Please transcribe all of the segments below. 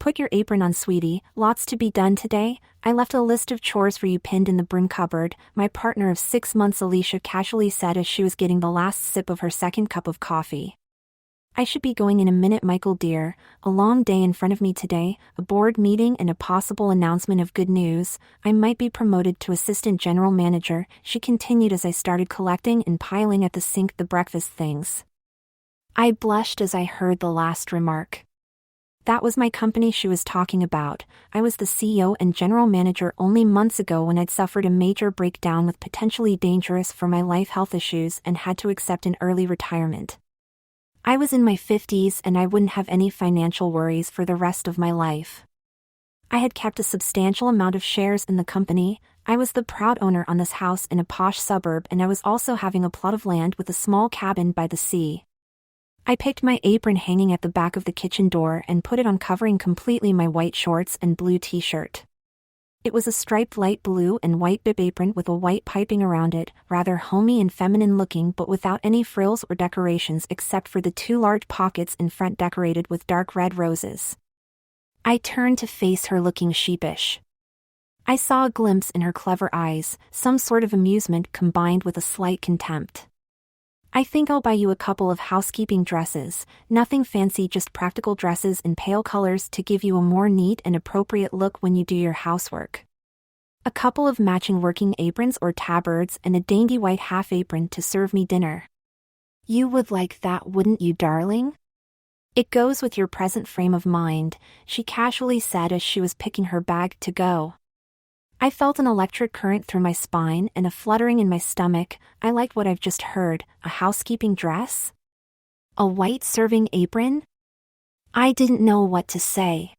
Put your apron on, sweetie, lots to be done today. I left a list of chores for you pinned in the broom cupboard, my partner of 6 months Alicia casually said as she was getting the last sip of her second cup of coffee. I should be going in a minute, Michael dear. A long day in front of me today, a board meeting and a possible announcement of good news. I might be promoted to assistant general manager, she continued as I started collecting and piling at the sink the breakfast things. I blushed as I heard the last remark. That was my company she was talking about. I was the CEO and general manager only months ago when I'd suffered a major breakdown with potentially dangerous for my life health issues and had to accept an early retirement. I was in my 50s and I wouldn't have any financial worries for the rest of my life. I had kept a substantial amount of shares in the company. I was the proud owner on this house in a posh suburb, and I was also having a plot of land with a small cabin by the sea. I picked my apron hanging at the back of the kitchen door and put it on, covering completely my white shorts and blue t-shirt. It was a striped light blue and white bib apron with a white piping around it, rather homey and feminine looking but without any frills or decorations except for the 2 large pockets in front decorated with dark red roses. I turned to face her, looking sheepish. I saw a glimpse in her clever eyes, some sort of amusement combined with a slight contempt. I think I'll buy you a couple of housekeeping dresses, nothing fancy, just practical dresses in pale colors to give you a more neat and appropriate look when you do your housework. A couple of matching working aprons or tabards and a dainty white half apron to serve me dinner. You would like that, wouldn't you, darling? It goes with your present frame of mind, she casually said as she was picking her bag to go. I felt an electric current through my spine and a fluttering in my stomach. I liked what I've just heard. A housekeeping dress? A white serving apron? I didn't know what to say.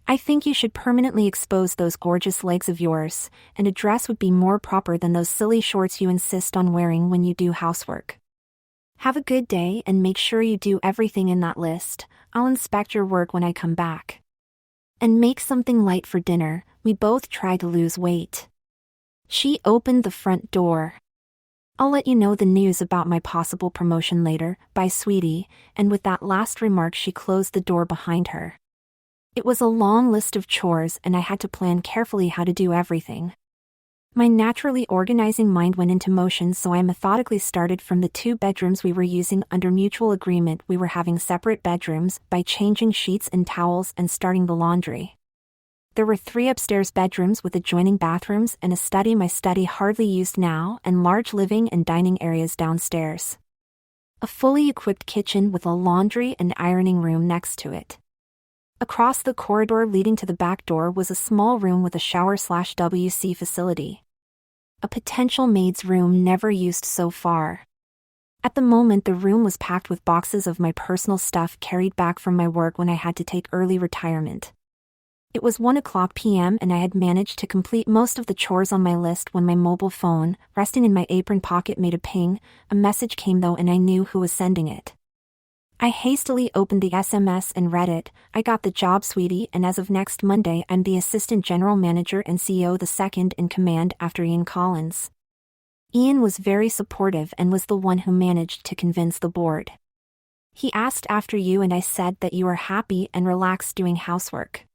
I think you should permanently expose those gorgeous legs of yours, and a dress would be more proper than those silly shorts you insist on wearing when you do housework. Have a good day and make sure you do everything in that list. I'll inspect your work when I come back. And make something light for dinner. We both try to lose weight. She opened the front door. I'll let you know the news about my possible promotion later, bye sweetie, and with that last remark she closed the door behind her. It was a long list of chores and I had to plan carefully how to do everything. My naturally organizing mind went into motion, so I methodically started from the 2 bedrooms we were using under mutual agreement. We were having separate bedrooms, by changing sheets and towels and starting the laundry. There were 3 upstairs bedrooms with adjoining bathrooms and a study, my study hardly used now, and large living and dining areas downstairs. A fully equipped kitchen with a laundry and ironing room next to it. Across the corridor leading to the back door was a small room with a shower/WC facility. A potential maid's room never used so far. At the moment the room was packed with boxes of my personal stuff carried back from my work when I had to take early retirement. It was 1:00 p.m. and I had managed to complete most of the chores on my list when my mobile phone, resting in my apron pocket, made a ping. A message came though, and I knew who was sending it. I hastily opened the SMS and read it. I got the job, sweetie, and as of next Monday I'm the assistant general manager and CEO, the second in command after Ian Collins. Ian was very supportive and was the one who managed to convince the board. He asked after you and I said that you are happy and relaxed doing housework.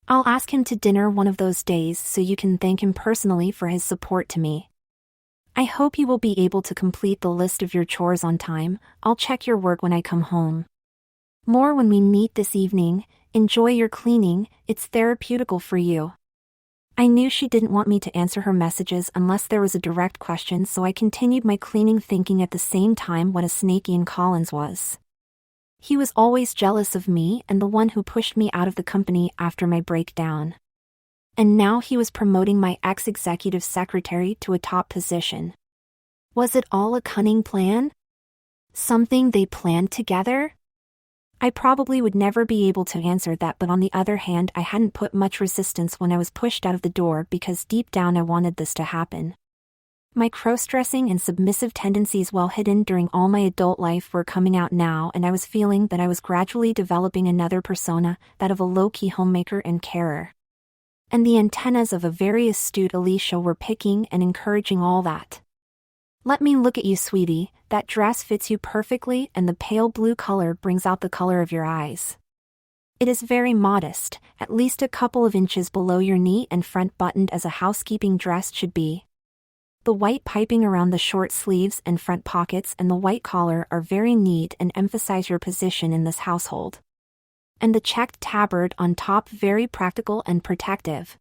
I'll ask him to dinner one of those days so you can thank him personally for his support to me. I hope you will be able to complete the list of your chores on time. I'll check your work when I come home. More when we meet this evening. Enjoy your cleaning, it's therapeutical for you. I knew she didn't want me to answer her messages unless there was a direct question, so I continued my cleaning, thinking at the same time what a snake Ian Collins was. He was always jealous of me and the one who pushed me out of the company after my breakdown. And now he was promoting my ex-executive secretary to a top position. Was it all a cunning plan? Something they planned together? I probably would never be able to answer that, but on the other hand I hadn't put much resistance when I was pushed out of the door because deep down I wanted this to happen. My crossdressing and submissive tendencies, well hidden during all my adult life, were coming out now, and I was feeling that I was gradually developing another persona, that of a low-key homemaker and carer. And the antennas of a very astute Alicia were picking and encouraging all that. Let me look at you, sweetie, that dress fits you perfectly and the pale blue color brings out the color of your eyes. It is very modest, at least a couple of inches below your knee and front buttoned as a housekeeping dress should be. The white piping around the short sleeves and front pockets and the white collar are very neat and emphasize your position in this household. And the checked tabard on top very practical and protective.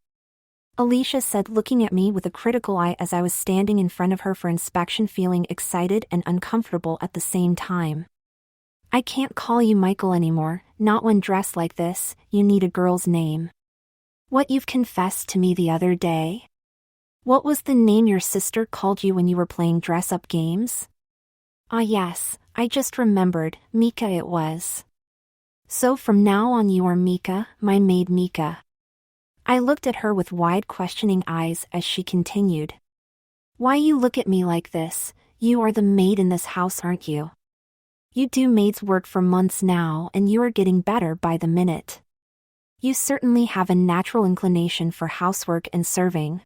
Alicia said, looking at me with a critical eye as I was standing in front of her for inspection, feeling excited and uncomfortable at the same time. I can't call you Michael anymore, not when dressed like this. You need a girl's name. What you've confessed to me the other day? What was the name your sister called you when you were playing dress-up games? Ah yes, I just remembered, Mika it was. So from now on you are Mika, my maid Mika. I looked at her with wide questioning eyes as she continued. Why you look at me like this? You are the maid in this house, aren't you? You do maid's work for months now and you are getting better by the minute. You certainly have a natural inclination for housework and serving.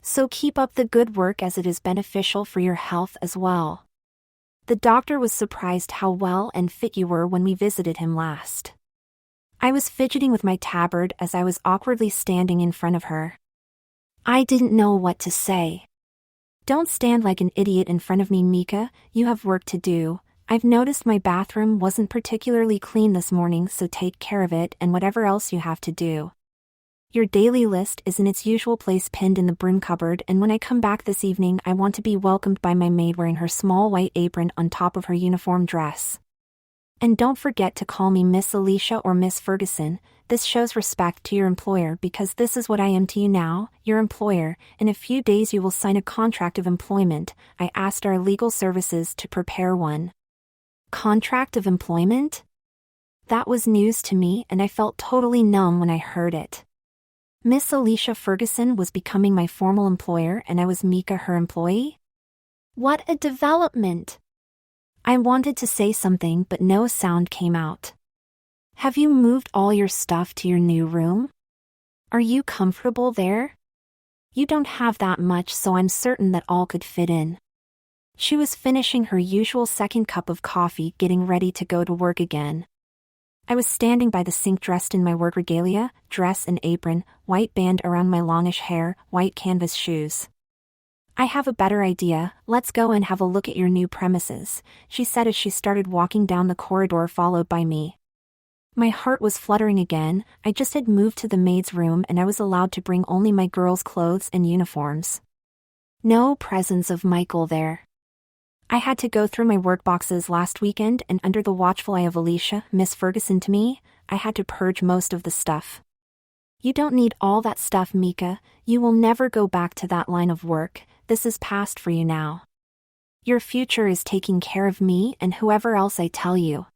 So keep up the good work as it is beneficial for your health as well. The doctor was surprised how well and fit you were when we visited him last. I was fidgeting with my tabard as I was awkwardly standing in front of her. I didn't know what to say. Don't stand like an idiot in front of me, Mika, you have work to do. I've noticed my bathroom wasn't particularly clean this morning, so take care of it and whatever else you have to do. Your daily list is in its usual place pinned in the broom cupboard, and when I come back this evening I want to be welcomed by my maid wearing her small white apron on top of her uniform dress. And don't forget to call me Miss Alicia or Miss Ferguson. This shows respect to your employer because this is what I am to you now, your employer. In a few days you will sign a contract of employment. I asked our legal services to prepare one. Contract of employment? That was news to me and I felt totally numb when I heard it. Miss Alicia Ferguson was becoming my formal employer and I was Mika, her employee? What a development! I wanted to say something but no sound came out. Have you moved all your stuff to your new room? Are you comfortable there? You don't have that much, so I'm certain that all could fit in. She was finishing her usual second cup of coffee, getting ready to go to work again. I was standing by the sink dressed in my work regalia, dress and apron, white band around my longish hair, white canvas shoes. I have a better idea, let's go and have a look at your new premises, she said as she started walking down the corridor followed by me. My heart was fluttering again. I just had moved to the maid's room and I was allowed to bring only my girls' clothes and uniforms. No presence of Michael there. I had to go through my work boxes last weekend and under the watchful eye of Alicia, Miss Ferguson to me, I had to purge most of the stuff. You don't need all that stuff, Mika. You will never go back to that line of work. This is past for you now. Your future is taking care of me and whoever else I tell you.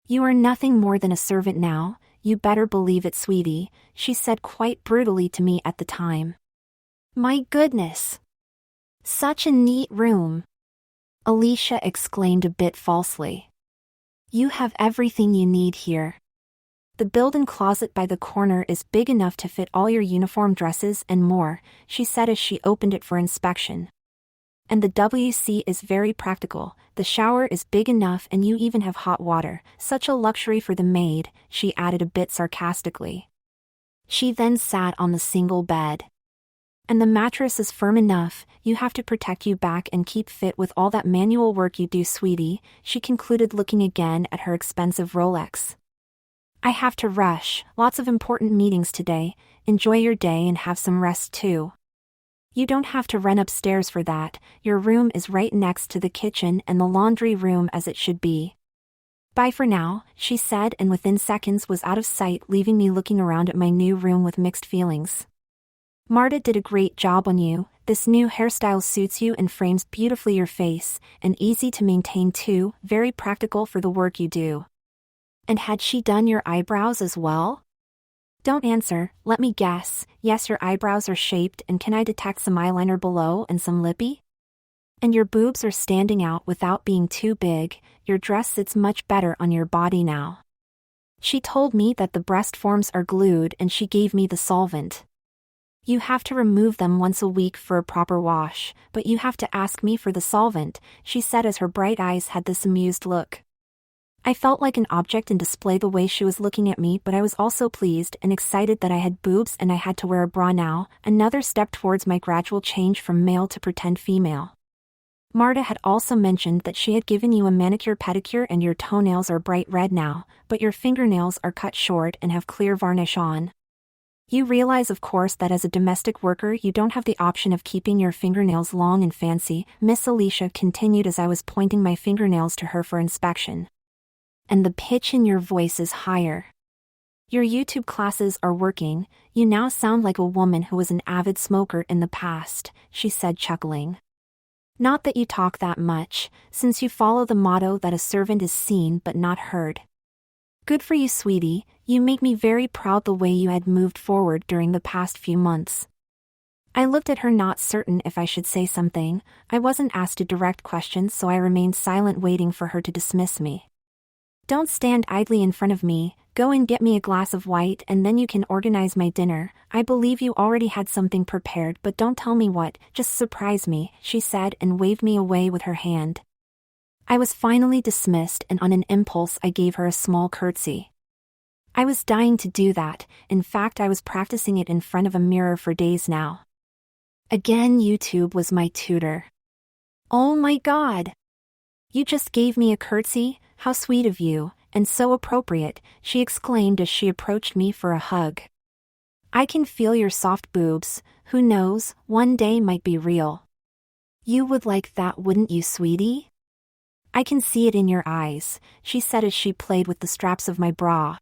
You are nothing more than a servant now, you better believe it, sweetie, she said quite brutally to me at the time. My goodness! Such a neat room! Alicia exclaimed a bit falsely. You have everything you need here. The built-in closet by the corner is big enough to fit all your uniform dresses and more, she said as she opened it for inspection. And the WC is very practical, the shower is big enough and you even have hot water, such a luxury for the maid, she added a bit sarcastically. She then sat on the single bed. And the mattress is firm enough, you have to protect you back and keep fit with all that manual work you do, sweetie, she concluded looking again at her expensive Rolex. I have to rush, lots of important meetings today, enjoy your day and have some rest too. You don't have to run upstairs for that, your room is right next to the kitchen and the laundry room as it should be. Bye for now, she said, and within seconds was out of sight, leaving me looking around at my new room with mixed feelings. Marta did a great job on you, this new hairstyle suits you and frames beautifully your face, and easy to maintain too, very practical for the work you do. And had she done your eyebrows as well? Don't answer, let me guess, yes, your eyebrows are shaped, and can I detect some eyeliner below and some lippy? And your boobs are standing out without being too big, your dress sits much better on your body now. She told me that the breast forms are glued and she gave me the solvent. You have to remove them once a week for a proper wash, but you have to ask me for the solvent, she said as her bright eyes had this amused look. I felt like an object in display the way she was looking at me, but I was also pleased and excited that I had boobs and I had to wear a bra now, another step towards my gradual change from male to pretend female. Marta had also mentioned that she had given you a manicure pedicure and your toenails are bright red now, but your fingernails are cut short and have clear varnish on. You realize of course that as a domestic worker you don't have the option of keeping your fingernails long and fancy, Miss Alicia continued as I was pointing my fingernails to her for inspection. And the pitch in your voice is higher. Your YouTube classes are working, you now sound like a woman who was an avid smoker in the past, she said chuckling. Not that you talk that much, since you follow the motto that a servant is seen but not heard. Good for you, sweetie, you make me very proud the way you had moved forward during the past few months. I looked at her, not certain if I should say something. I wasn't asked a direct question, so I remained silent, waiting for her to dismiss me. Don't stand idly in front of me, go and get me a glass of white and then you can organize my dinner. I believe you already had something prepared, but don't tell me what, just surprise me, she said and waved me away with her hand. I was finally dismissed and on an impulse I gave her a small curtsy. I was dying to do that, in fact I was practicing it in front of a mirror for days now. Again, YouTube was my tutor. Oh my God! You just gave me a curtsy? How sweet of you, and so appropriate, she exclaimed as she approached me for a hug. I can feel your soft boobs, who knows, one day might be real. You would like that, wouldn't you, sweetie? I can see it in your eyes, she said as she played with the straps of my bra.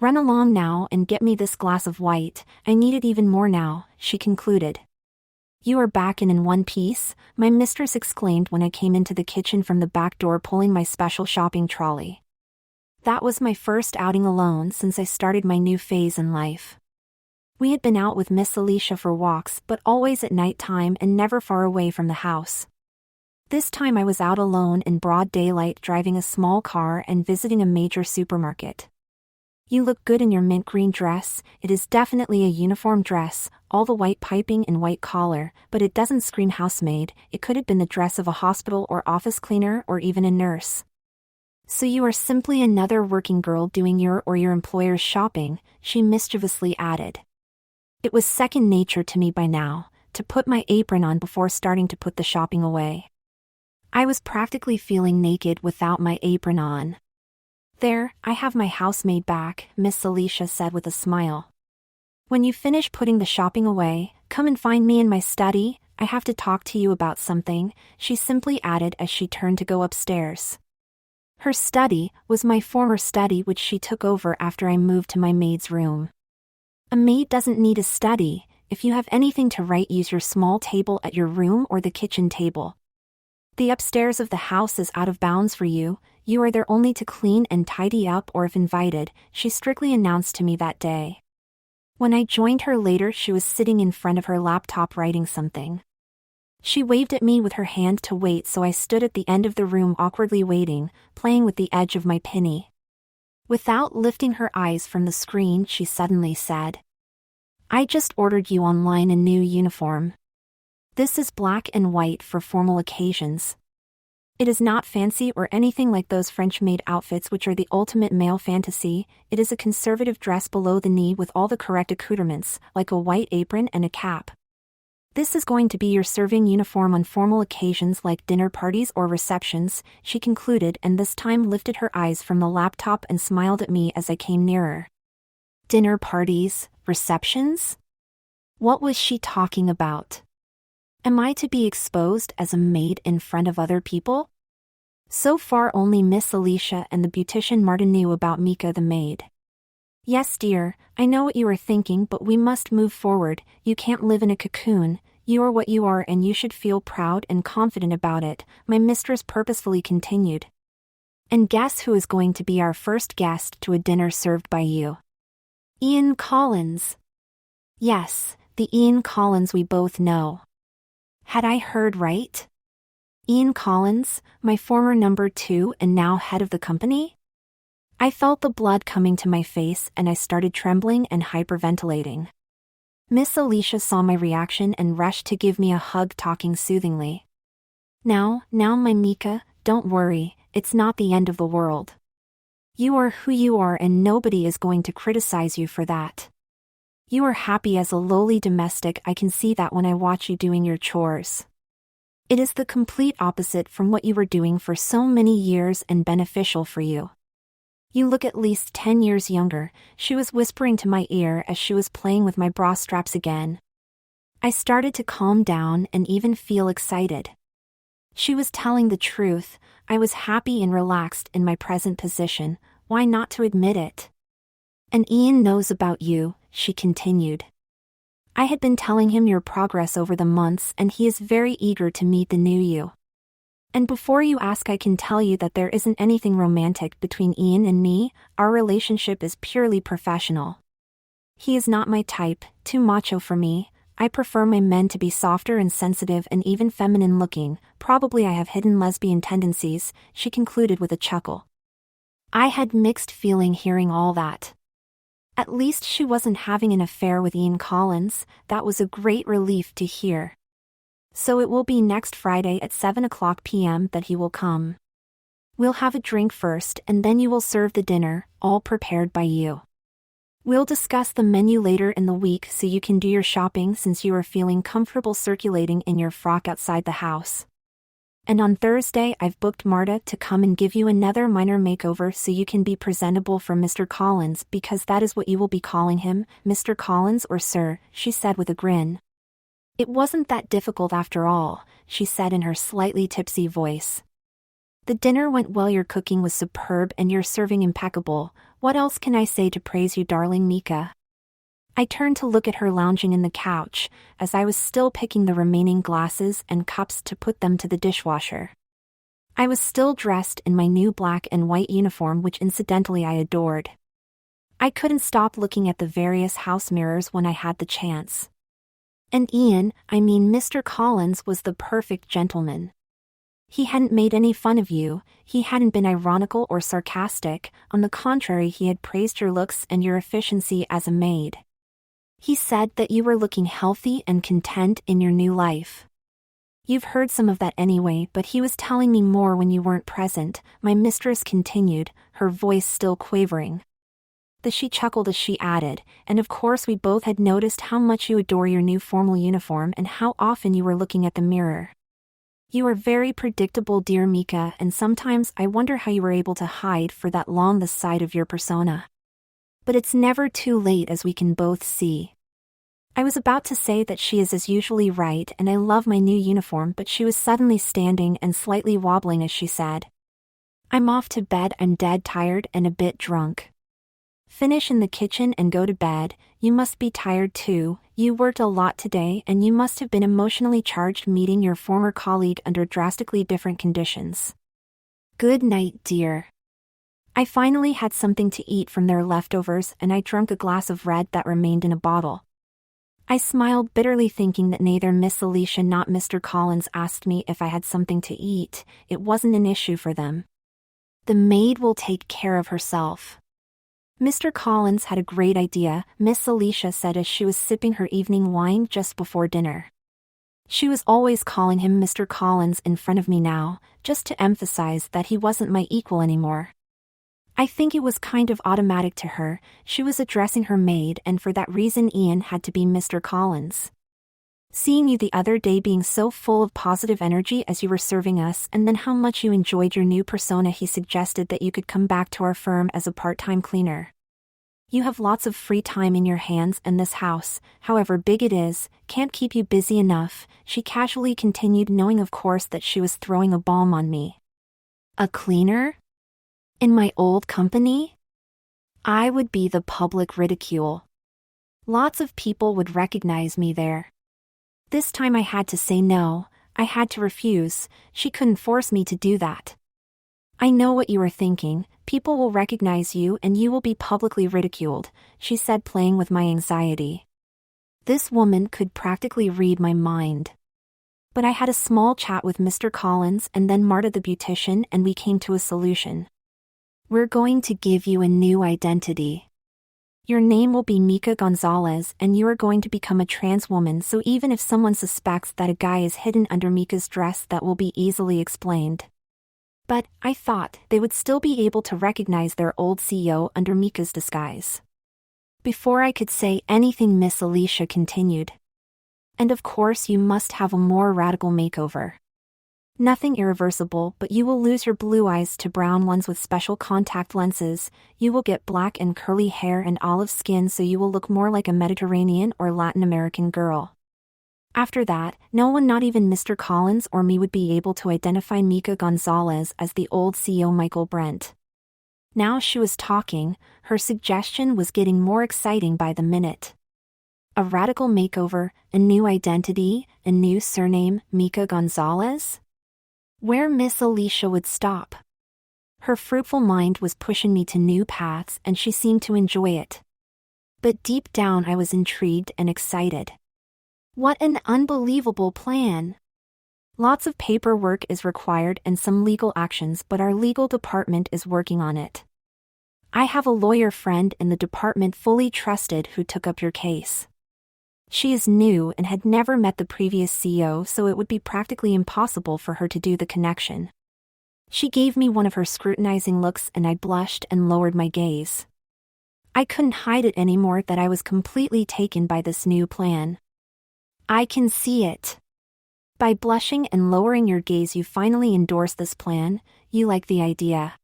Run along now and get me this glass of white, I need it even more now, she concluded. You are back and in one piece, my mistress exclaimed when I came into the kitchen from the back door pulling my special shopping trolley. That was my first outing alone since I started my new phase in life. We had been out with Miss Alicia for walks, but always at night time and never far away from the house. This time I was out alone in broad daylight driving a small car and visiting a major supermarket. You look good in your mint green dress, it is definitely a uniform dress, all the white piping and white collar, but it doesn't scream housemaid, it could have been the dress of a hospital or office cleaner or even a nurse. So you are simply another working girl doing your or your employer's shopping, she mischievously added. It was second nature to me by now, to put my apron on before starting to put the shopping away. I was practically feeling naked without my apron on. There, I have my housemaid back, Miss Alicia said with a smile. When you finish putting the shopping away, come and find me in my study, I have to talk to you about something, she simply added as she turned to go upstairs. Her study was my former study which she took over after I moved to my maid's room. A maid doesn't need a study, if you have anything to write use your small table at your room or the kitchen table. The upstairs of the house is out of bounds for you, you are there only to clean and tidy up or if invited, she strictly announced to me that day. When I joined her later she was sitting in front of her laptop writing something. She waved at me with her hand to wait, so I stood at the end of the room awkwardly waiting, playing with the edge of my penny. Without lifting her eyes from the screen she suddenly said, I just ordered you online a new uniform. This is black and white for formal occasions. It is not fancy or anything like those French-made outfits which are the ultimate male fantasy, it is a conservative dress below the knee with all the correct accoutrements, like a white apron and a cap. This is going to be your serving uniform on formal occasions like dinner parties or receptions, she concluded and this time lifted her eyes from the laptop and smiled at me as I came nearer. Dinner parties, receptions? What was she talking about? Am I to be exposed as a maid in front of other people? So far only Miss Alicia and the beautician Marta knew about Mika the maid. Yes dear, I know what you are thinking, but we must move forward, you can't live in a cocoon, you are what you are and you should feel proud and confident about it, my mistress purposefully continued. And guess who is going to be our first guest to a dinner served by you? Ian Collins. Yes, the Ian Collins we both know. Had I heard right? Ian Collins, my former number 2 and now head of the company? I felt the blood coming to my face and I started trembling and hyperventilating. Miss Alicia saw my reaction and rushed to give me a hug, talking soothingly. Now my Mika, don't worry, it's not the end of the world. You are who you are and nobody is going to criticize you for that. You are happy as a lowly domestic. I can see that when I watch you doing your chores. It is the complete opposite from what you were doing for so many years and beneficial for you. You look at least 10 years younger, she was whispering to my ear as she was playing with my bra straps again. I started to calm down and even feel excited. She was telling the truth. I was happy and relaxed in my present position. Why not to admit it? And Ian knows about you, she continued. I had been telling him your progress over the months and he is very eager to meet the new you. And before you ask, I can tell you that there isn't anything romantic between Ian and me. Our relationship is purely professional. He is not my type, too macho for me. I prefer my men to be softer and sensitive and even feminine looking. Probably I have hidden lesbian tendencies, she concluded with a chuckle. I had mixed feeling hearing all that. At least she wasn't having an affair with Ian Collins. That was a great relief to hear. So it will be next Friday at 7:00 p.m. that he will come. We'll have a drink first and then you will serve the dinner, all prepared by you. We'll discuss the menu later in the week so you can do your shopping since you are feeling comfortable circulating in your frock outside the house. And on Thursday I've booked Marta to come and give you another minor makeover so you can be presentable for Mr. Collins, because that is what you will be calling him, Mr. Collins or Sir, she said with a grin. It wasn't that difficult after all, she said in her slightly tipsy voice. The dinner went well, your cooking was superb and your serving impeccable. What else can I say to praise you, darling Mika? I turned to look at her lounging in the couch, as I was still picking the remaining glasses and cups to put them to the dishwasher. I was still dressed in my new black and white uniform, which incidentally I adored. I couldn't stop looking at the various house mirrors when I had the chance. And Ian, Mr. Collins, was the perfect gentleman. He hadn't made any fun of you, he hadn't been ironical or sarcastic, on the contrary he had praised your looks and your efficiency as a maid. He said that you were looking healthy and content in your new life. You've heard some of that anyway, but he was telling me more when you weren't present, my mistress continued, her voice still quavering. She chuckled as she added, and of course we both had noticed how much you adore your new formal uniform and how often you were looking at the mirror. You are very predictable, dear Mika, and sometimes I wonder how you were able to hide for that long the side of your persona. But it's never too late, as we can both see. I was about to say that she is as usually right and I love my new uniform, but she was suddenly standing and slightly wobbling as she said, I'm off to bed, I'm dead tired and a bit drunk. Finish in the kitchen and go to bed. You must be tired too, you worked a lot today and you must have been emotionally charged meeting your former colleague under drastically different conditions. Good night, dear. I finally had something to eat from their leftovers and I drank a glass of red that remained in a bottle. I smiled bitterly, thinking that neither Miss Alicia nor Mr. Collins asked me if I had something to eat. It wasn't an issue for them. The maid will take care of herself. Mr. Collins had a great idea, Miss Alicia said as she was sipping her evening wine just before dinner. She was always calling him Mr. Collins in front of me now, just to emphasize that he wasn't my equal anymore. I think it was kind of automatic to her. She was addressing her maid, and for that reason Ian had to be Mr. Collins. Seeing you the other day being so full of positive energy as you were serving us, and then how much you enjoyed your new persona, he suggested that you could come back to our firm as a part-time cleaner. You have lots of free time in your hands, and this house, however big it is, can't keep you busy enough, she casually continued, knowing of course that she was throwing a bomb on me. A cleaner? In my old company? I would be the public ridicule. Lots of people would recognize me there. This time I had to say no, I had to refuse, she couldn't force me to do that. I know what you are thinking, people will recognize you and you will be publicly ridiculed, she said, playing with my anxiety. This woman could practically read my mind. But I had a small chat with Mr. Collins and then Marta the beautician, and we came to a solution. We're going to give you a new identity. Your name will be Mika Gonzalez and you are going to become a trans woman, so even if someone suspects that a guy is hidden under Mika's dress, that will be easily explained. But I thought they would still be able to recognize their old CEO under Mika's disguise. Before I could say anything, Miss Alicia continued. And of course you must have a more radical makeover. Nothing irreversible, but you will lose your blue eyes to brown ones with special contact lenses, you will get black and curly hair and olive skin, so you will look more like a Mediterranean or Latin American girl. After that, no one, not even Mr. Collins or me, would be able to identify Mika Gonzalez as the old CEO Michael Brent. Now she was talking, her suggestion was getting more exciting by the minute. A radical makeover, a new identity, a new surname, Mika Gonzalez? Where Miss Alicia would stop. Her fruitful mind was pushing me to new paths, and she seemed to enjoy it. But deep down I was intrigued and excited. What an unbelievable plan! Lots of paperwork is required and some legal actions, but our legal department is working on it. I have a lawyer friend in the department fully trusted who took up your case. She is new and had never met the previous CEO, so it would be practically impossible for her to do the connection. She gave me one of her scrutinizing looks and I blushed and lowered my gaze. I couldn't hide it anymore that I was completely taken by this new plan. I can see it. By blushing and lowering your gaze, you finally endorse this plan, you like the idea.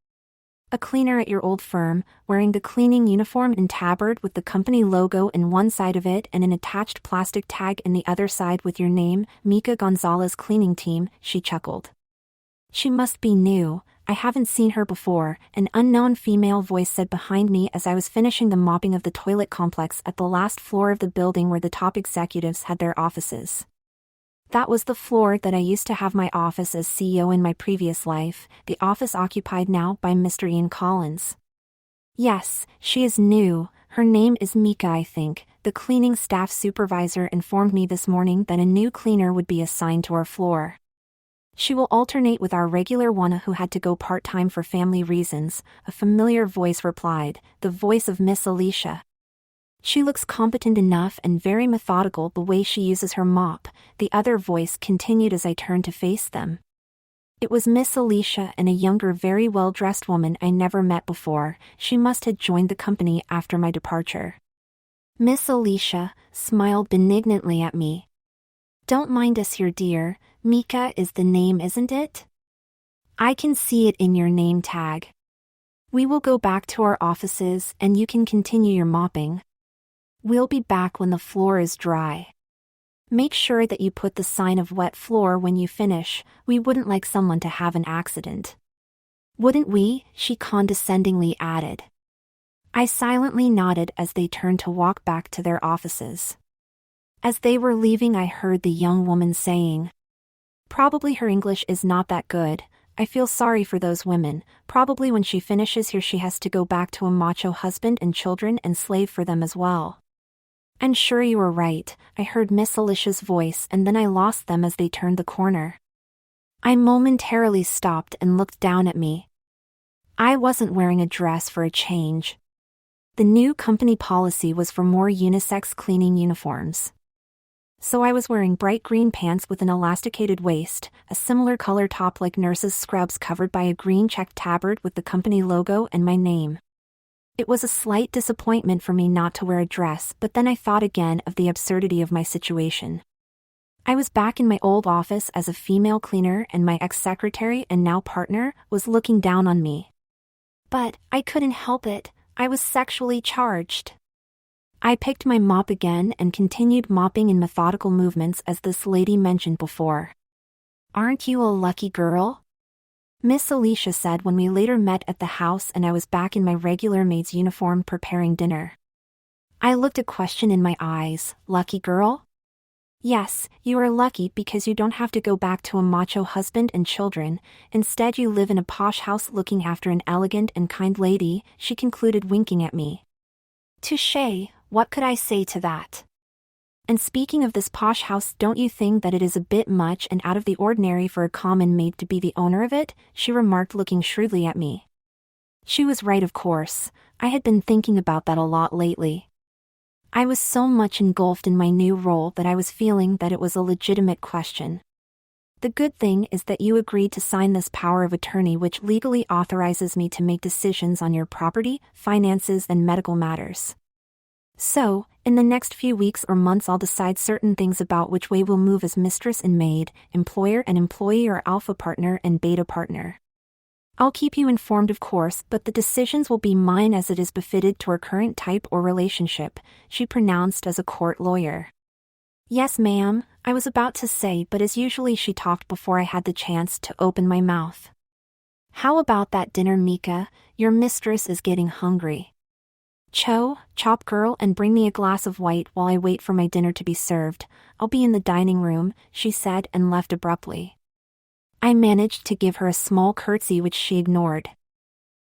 A cleaner at your old firm, wearing the cleaning uniform and tabard with the company logo in one side of it and an attached plastic tag in the other side with your name, Mika Gonzalez Cleaning Team, she chuckled. She must be new, I haven't seen her before, an unknown female voice said behind me as I was finishing the mopping of the toilet complex at the last floor of the building where the top executives had their offices. That was the floor that I used to have my office as CEO in my previous life, the office occupied now by Mr. Ian Collins. Yes, she is new, her name is Mika, I think. The cleaning staff supervisor informed me this morning that a new cleaner would be assigned to our floor. She will alternate with our regular one who had to go part-time for family reasons, a familiar voice replied, the voice of Miss Alicia. She looks competent enough and very methodical the way she uses her mop, the other voice continued as I turned to face them. It was Miss Alicia and a younger, very well-dressed woman I never met before. She must have joined the company after my departure. Miss Alicia smiled benignantly at me. Don't mind us here, dear. Mika is the name, isn't it? I can see it in your name tag. We will go back to our offices and you can continue your mopping. We'll be back when the floor is dry. Make sure that you put the sign of wet floor when you finish, we wouldn't like someone to have an accident. Wouldn't we? She condescendingly added. I silently nodded as they turned to walk back to their offices. As they were leaving, I heard the young woman saying, probably her English is not that good. I feel sorry for those women, probably when she finishes here she has to go back to a macho husband and children and slave for them as well. I'm sure you are right, I heard Miss Alicia's voice and then I lost them as they turned the corner. I momentarily stopped and looked down at me. I wasn't wearing a dress for a change. The new company policy was for more unisex cleaning uniforms. So I was wearing bright green pants with an elasticated waist, a similar color top like nurses' scrubs covered by a green checked tabard with the company logo and my name. It was a slight disappointment for me not to wear a dress, but then I thought again of the absurdity of my situation. I was back in my old office as a female cleaner and my ex-secretary and now partner was looking down on me. But I couldn't help it, I was sexually charged. I picked my mop again and continued mopping in methodical movements as this lady mentioned before. Aren't you a lucky girl? Miss Alicia said when we later met at the house and I was back in my regular maid's uniform preparing dinner. I looked a question in my eyes. Lucky girl? Yes, you are lucky because you don't have to go back to a macho husband and children. Instead you live in a posh house looking after an elegant and kind lady, she concluded, winking at me. Touché, what could I say to that? And speaking of this posh house, don't you think that it is a bit much and out of the ordinary for a common maid to be the owner of it? She remarked, looking shrewdly at me. She was right, of course. I had been thinking about that a lot lately. I was so much engulfed in my new role that I was feeling that it was a legitimate question. The good thing is that you agreed to sign this power of attorney, which legally authorizes me to make decisions on your property, finances, and medical matters. So, in the next few weeks or months, I'll decide certain things about which way we'll move as mistress and maid, employer and employee, or alpha partner and beta partner. I'll keep you informed, of course, but the decisions will be mine as it is befitted to our current type or relationship, she pronounced as a court lawyer. Yes, ma'am, I was about to say, but as usually she talked before I had the chance to open my mouth. How about that dinner, Mika? Your mistress is getting hungry. Chop girl, and bring me a glass of white while I wait for my dinner to be served. I'll be in the dining room, she said and left abruptly. I managed to give her a small curtsy which she ignored.